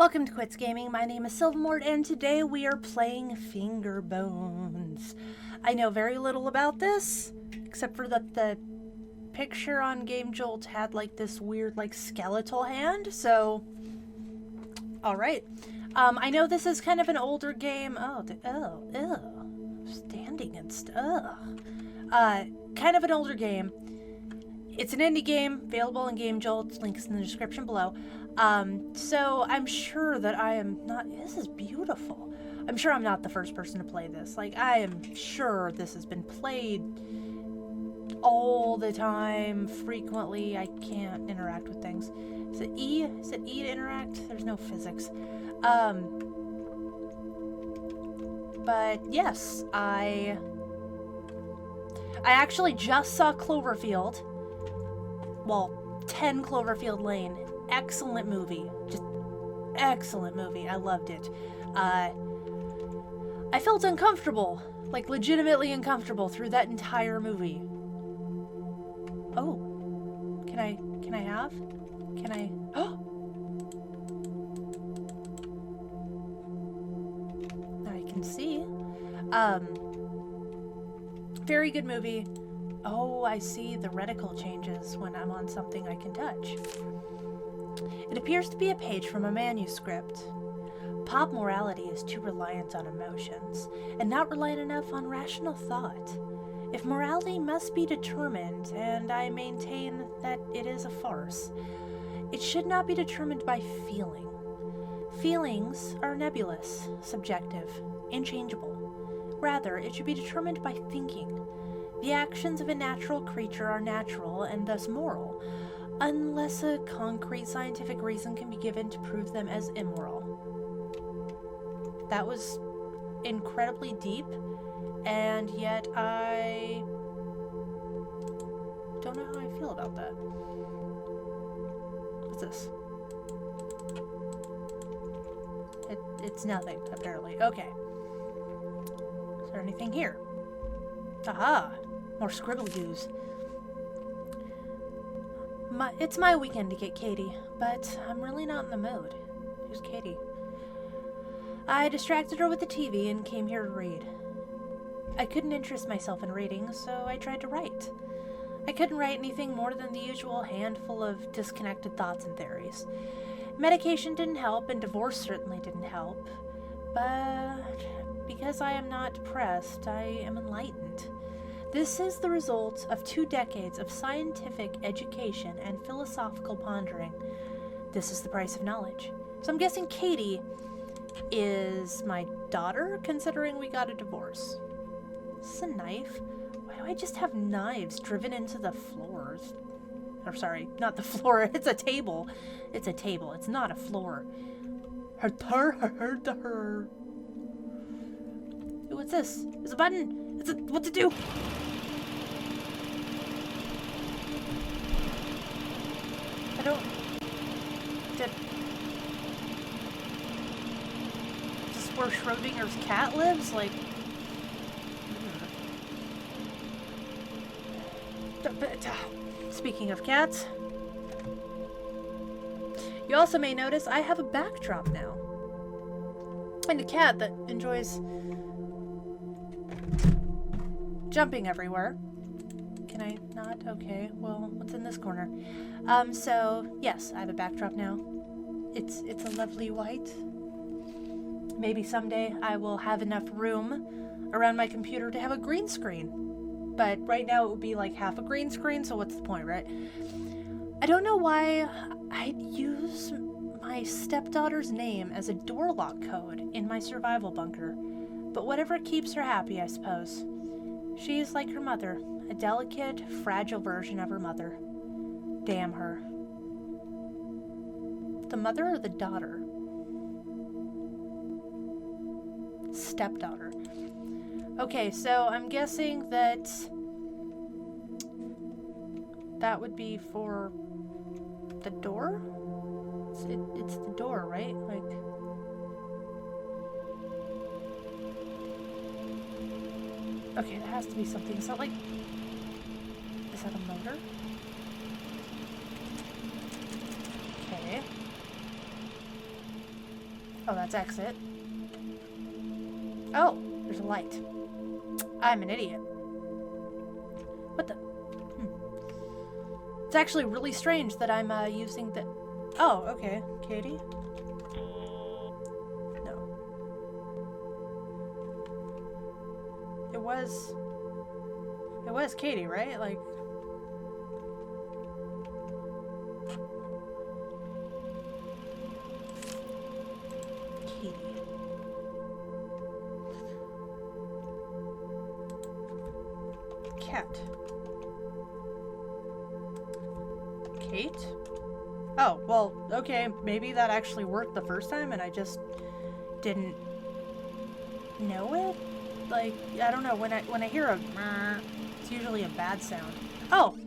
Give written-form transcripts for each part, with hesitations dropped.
Welcome to Quits Gaming. My name is Silvermort, and today we are playing Fingerbones. I know very little about this, except for that the picture on Game Jolt had like this weird like skeletal hand, so alright. I know this is kind of an older game. Standing and stuff. Kind of an older game. It's an indie game, available in Game Jolt, links in the description below. So I'm sure that I am not, this is beautiful. I'm sure I'm not the first person to play this. Like, I am sure this has been played all the time, frequently. I can't interact with things. Is it E? Is it E to interact? There's no physics. But yes, I actually just saw Cloverfield. Well, 10 Cloverfield Lane. Excellent movie. Just excellent movie. I loved it. I felt uncomfortable. Like, legitimately uncomfortable through that entire movie. Oh. Can I have? Can I? Oh! I can see. Very good movie. Oh, I see the reticle changes when I'm on something I can touch. It appears to be a page from a manuscript. Pop morality is too reliant on emotions, and not reliant enough on rational thought. If morality must be determined, and I maintain that it is a farce, it should not be determined by feeling. Feelings are nebulous, subjective, inchangeable. Rather, it should be determined by thinking. The actions of a natural creature are natural and thus moral, unless a concrete scientific reason can be given to prove them as immoral. That was incredibly deep, and yet I don't know how I feel about that. What's this? It's nothing, apparently. Okay. Is there anything here? Aha! More scribble-doos. It's my weekend to get Katie, but I'm really not in the mood. Who's Katie? I distracted her with the TV and came here to read. I couldn't interest myself in reading, so I tried to write. I couldn't write anything more than the usual handful of disconnected thoughts and theories. Medication didn't help, and divorce certainly didn't help. But because I am not depressed, I am enlightened. This is the result of 2 decades of scientific education and philosophical pondering. This is the price of knowledge. So I'm guessing Katie is my daughter, considering we got a divorce. Is this a knife? Why do I just have knives driven into the floors? Or sorry, not the floor. It's a table. It's a table. It's not a floor. Ooh, what's this? There's a button. What to do? I don't... Is this where Schrodinger's cat lives? Like... Speaking of cats... You also may notice I have a backdrop now. And a cat that enjoys... jumping everywhere. Can I not? Okay, well, what's in this corner? So, yes, I have a backdrop now. It's a lovely white. Maybe someday I will have enough room around my computer to have a green screen. But right now it would be like half a green screen, so what's the point, right? I don't know why I'd use my stepdaughter's name as a door lock code in my survival bunker. But whatever keeps her happy, I suppose. She is like her mother, a delicate, fragile version of her mother. Damn her. The mother or the daughter? Stepdaughter. Okay, so I'm guessing that that would be for the door? It's the door, right? Like... Okay, that has to be something. Is that like... Is that a motor? Okay. Oh, that's exit. Oh, there's a light. I'm an idiot. What the? It's actually really strange that I'm using the... Oh, okay. Katie? No. It was Katie, right? Like... Katie. Cat. Kate? Oh, well, okay, maybe that actually worked the first time and I just didn't know it? Like, I don't know, when I hear a it's usually a bad sound. Oh!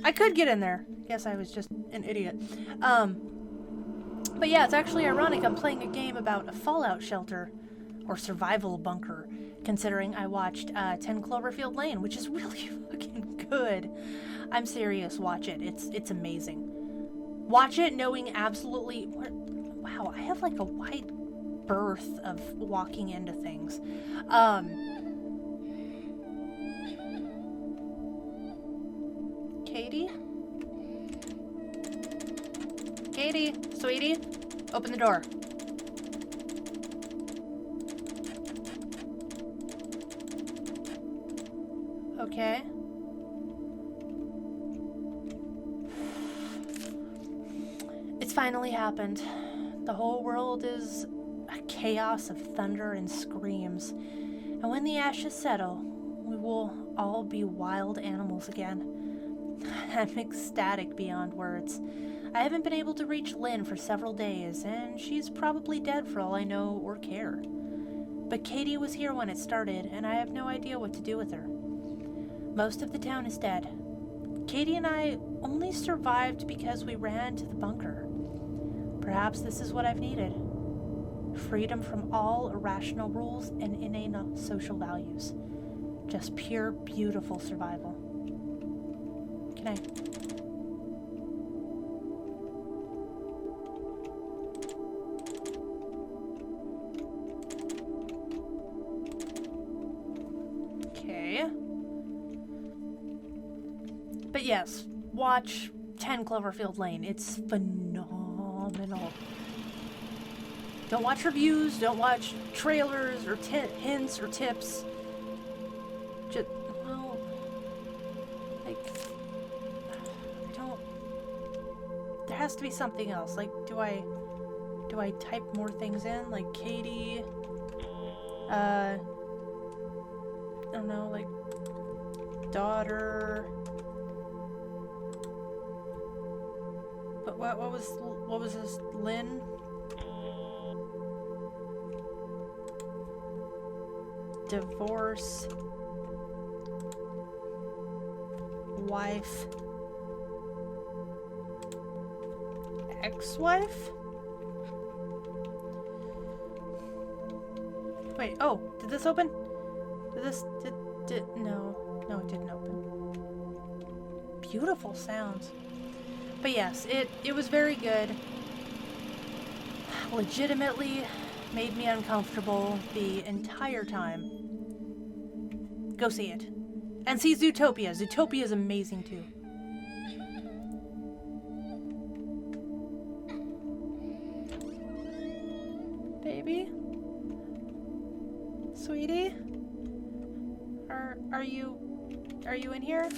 I could get in there. Guess I was just an idiot. But yeah, it's actually ironic I'm playing a game about a fallout shelter or survival bunker, considering I watched 10 Cloverfield Lane, which is really fucking good. I'm serious, watch it. It's amazing. Watch it knowing absolutely... Wow, I have like a wide berth of walking into things. Katie? Katie, sweetie, open the door. Okay. It's finally happened. The whole world is a chaos of thunder and screams. And when the ashes settle, we will all be wild animals again. I'm ecstatic beyond words. I haven't been able to reach Lynn for several days, and she's probably dead for all I know or care. But Katie was here when it started, and I have no idea what to do with her. Most of the town is dead. Katie and I only survived because we ran to the bunker. Perhaps this is what I've needed. Freedom from all irrational rules and inane social values. Just pure, beautiful survival. Can I... Okay. But yes, watch 10 Cloverfield Lane. It's phenomenal. Don't watch reviews, don't watch trailers or hints or tips. Just, well, like, I don't... There has to be something else. Like, do I type more things in? Like, Katie, I don't know, like, daughter... But what was this? Lynn? Divorce. Wife. Ex-wife? Wait, oh, did this open? No, it didn't open. Beautiful sounds. But yes, it was very good. Legitimately made me uncomfortable the entire time. Go see it. And see Zootopia. Zootopia is amazing too. Baby? Sweetie? Are you in here?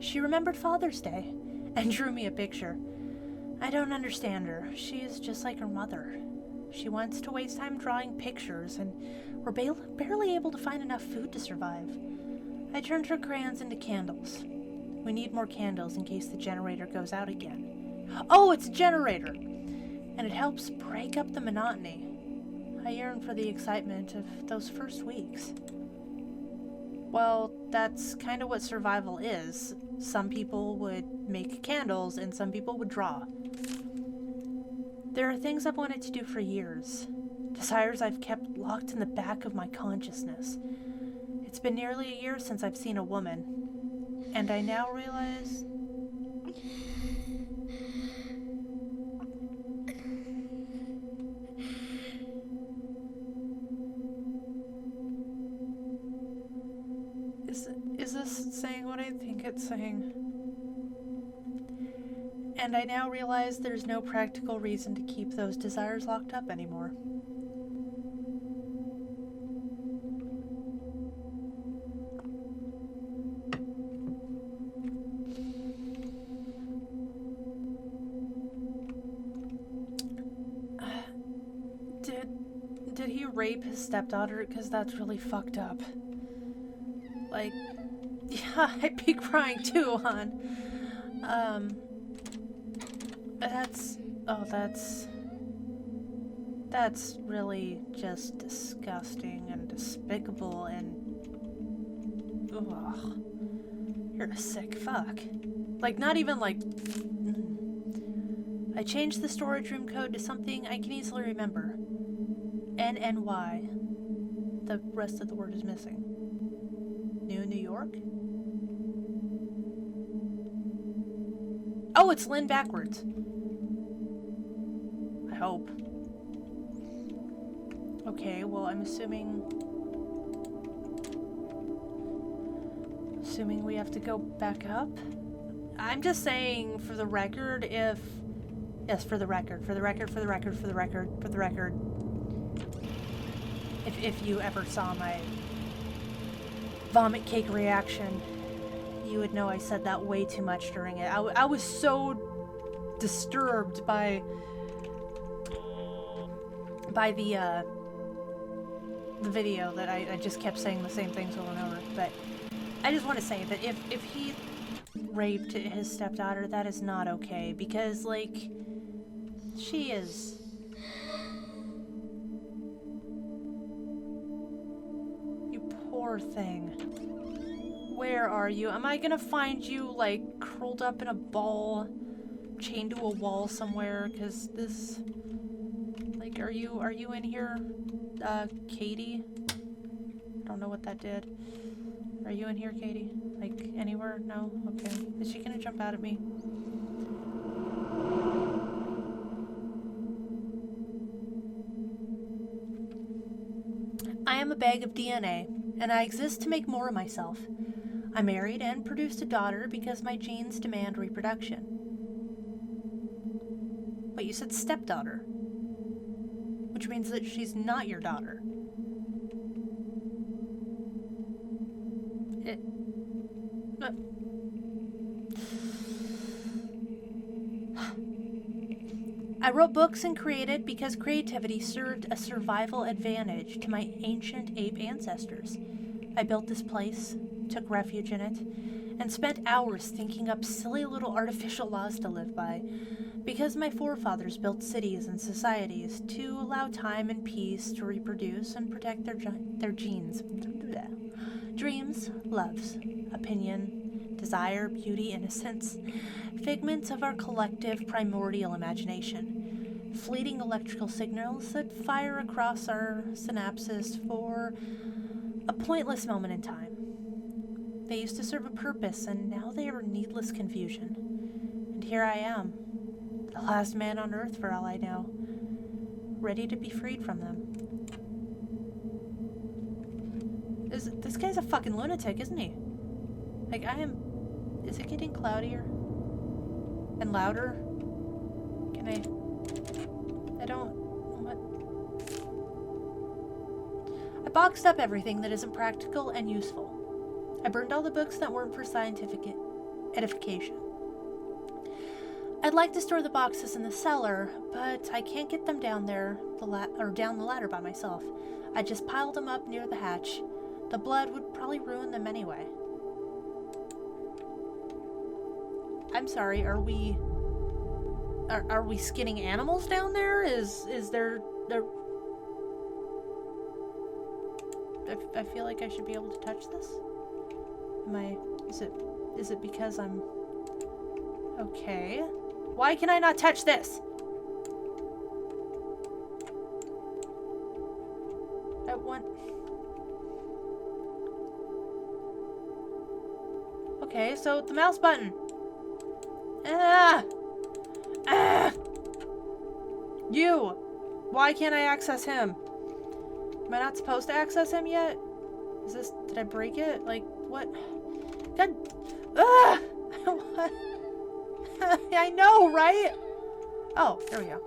She remembered Father's Day and drew me a picture. I don't understand her. She is just like her mother. She wants to waste time drawing pictures, and we're barely able to find enough food to survive. I turned her crayons into candles. We need more candles in case the generator goes out again. Oh, it's a generator! And it helps break up the monotony. I yearn for the excitement of those first weeks. Well, that's kind of what survival is. Some people would make candles, and some people would draw. There are things I've wanted to do for years. Desires I've kept locked in the back of my consciousness. It's been nearly a year since I've seen a woman, and I now realize... this saying what I think it's saying? And I now realize there's no practical reason to keep those desires locked up anymore. Did he rape his stepdaughter? Because that's really fucked up. Like, yeah, I'd be crying too, hon. That's really just disgusting and despicable and, ugh, you're a sick fuck. Like, not even like, I changed the storage room code to something I can easily remember. NNY. The rest of the word is missing. New York? Oh, it's Lynn backwards. I hope. Okay, well, I'm assuming we have to go back up. I'm just saying, for the record, yes, for the record. If you ever saw my vomit cake reaction, you would know I said that way too much during it. I was so disturbed by the video that I just kept saying the same things over and over. But I just want to say that if he raped his stepdaughter, that is not okay, because, like, she is... You poor thing. Where are you? Am I gonna find you, like, curled up in a ball, chained to a wall somewhere? Because this... Like, are you in here, Katie? I don't know what that did. Are you in here, Katie? Like, anywhere? No? Okay. Is she gonna jump out at me? I am a bag of DNA, and I exist to make more of myself. I married and produced a daughter because my genes demand reproduction. Wait, you said stepdaughter? Which means that she's not your daughter. I wrote books and created because creativity served a survival advantage to my ancient ape ancestors. I built this place, took refuge in it, and spent hours thinking up silly little artificial laws to live by, because my forefathers built cities and societies to allow time and peace to reproduce and protect their genes. Dreams, loves, opinion, desire, beauty, innocence, figments of our collective primordial imagination, fleeting electrical signals that fire across our synapses for a pointless moment in time. They used to serve a purpose, and now they are needless confusion. And here I am, the last man on Earth for all I know, ready to be freed from them. This guy's a fucking lunatic, isn't he? Like, is it getting cloudier? And louder? I boxed up everything that isn't practical and useful. I burned all the books that weren't for scientific edification. I'd like to store the boxes in the cellar, but I can't get them down there, down the ladder by myself. I just piled them up near the hatch. The blood would probably ruin them anyway. I'm sorry, are we skinning animals down there? Is there I feel like I should be able to touch this. Is it because I'm okay? Why can I not touch this? Okay, so the mouse button. You! Why can't I access him? Am I not supposed to access him yet? Did I break it? Like, what? God. Ugh! I know, right? Oh, there we go.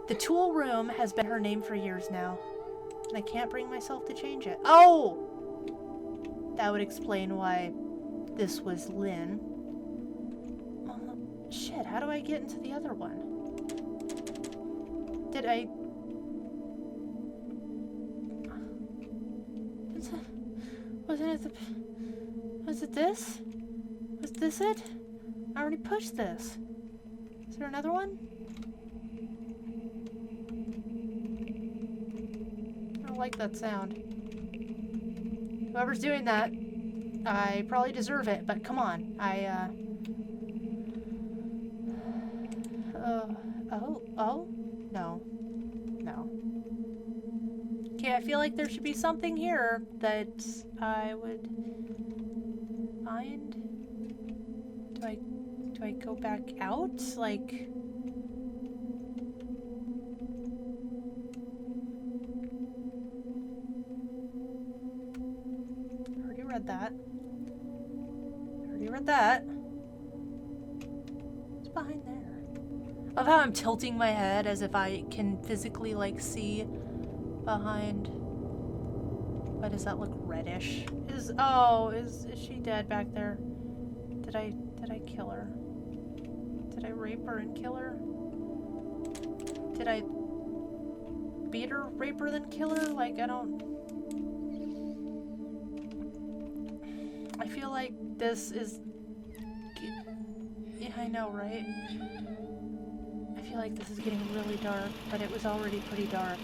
The tool room has been her name for years now, and I can't bring myself to change it. Oh! That would explain why this was Lynn. Shit, how do I get into the other one? Did I... Wasn't it the... Was it this? Was this it? I already pushed this. Is there another one? I don't like that sound. Whoever's doing that, I probably deserve it, but come on. Oh? No. No. Okay, I feel like there should be something here that I would find. Do I go back out? Like... I already read that. What's behind there? I love how I'm tilting my head as if I can physically, like, see behind. Why does that look reddish? Is she dead back there? Did I kill her? Did I rape her and kill her? Did I beat her, rape her, then kill her? Like, I feel like this is... Yeah, I know, right? I feel like this is getting really dark, but it was already pretty dark.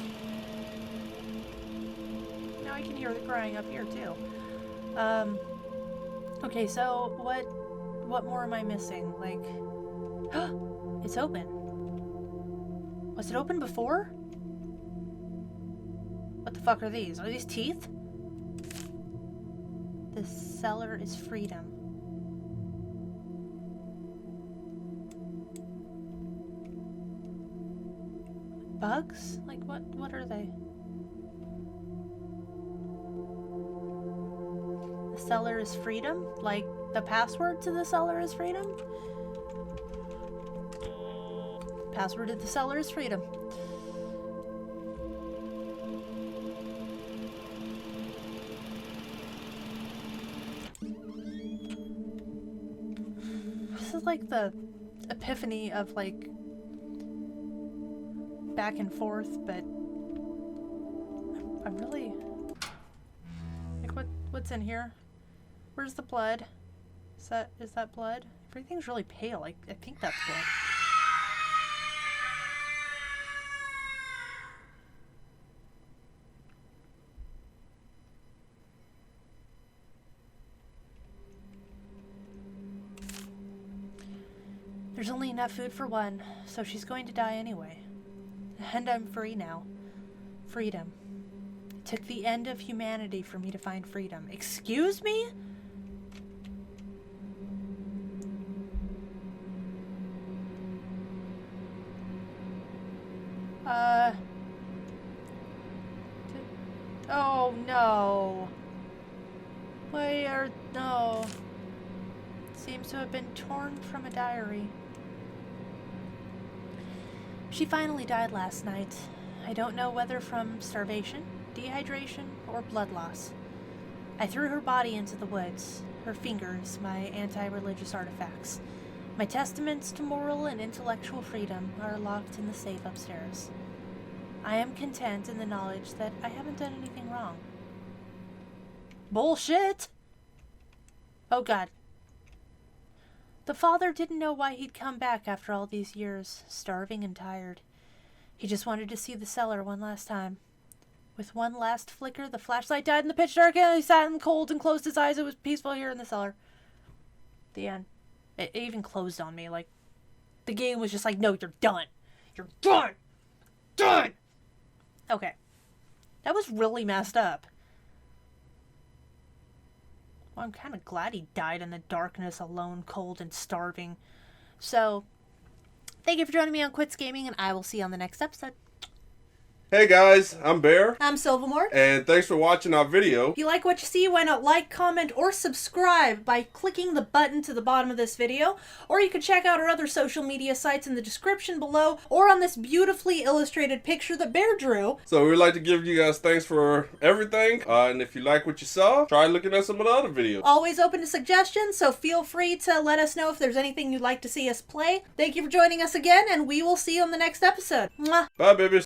Now I can hear the crying up here, too. Okay, so what more am I missing? Like... It's open. Was it open before? What the fuck are these? Are these teeth? The cellar is freedom. Bugs? Like, what are they? The cellar is freedom? Like, the password to the cellar is freedom? Password to the cellar is freedom. This is like the epiphany of, like, back and forth, but I'm really... Like, what's in here? Where's the blood? Is that blood? Everything's really pale. I think that's blood. There's only enough food for one, so she's going to die anyway. And I'm free now. Freedom. It took the end of humanity for me to find freedom. Excuse me? Oh no. No. Seems to have been torn from a diary. She finally died last night. I don't know whether from starvation, dehydration, or blood loss. I threw her body into the woods. Her fingers, my anti-religious artifacts. My testaments to moral and intellectual freedom are locked in the safe upstairs. I am content in the knowledge that I haven't done anything wrong. Bullshit! Oh god. The father didn't know why he'd come back after all these years, starving and tired. He just wanted to see the cellar one last time. With one last flicker, the flashlight died in the pitch dark, and he sat in the cold and closed his eyes. It was peaceful here in the cellar. The end. It even closed on me. Like, the game was just like, no, you're done. You're done. Done. Okay. That was really messed up. Well, I'm kind of glad he died in the darkness, alone, cold, and starving. So, thank you for joining me on Quits Gaming, and I will see you on the next episode. Hey guys, I'm Bear, I'm Silvermore. and thanks for watching our video. If you like what you see, why not like, comment, or subscribe by clicking the button to the bottom of this video, or you can check out our other social media sites in the description below, or on this beautifully illustrated picture that Bear drew. So we'd like to give you guys thanks for everything, and if you like what you saw, try looking at some of the other videos. Always open to suggestions, so feel free to let us know if there's anything you'd like to see us play. Thank you for joining us again, and we will see you on the next episode. Mwah! Bye, babies.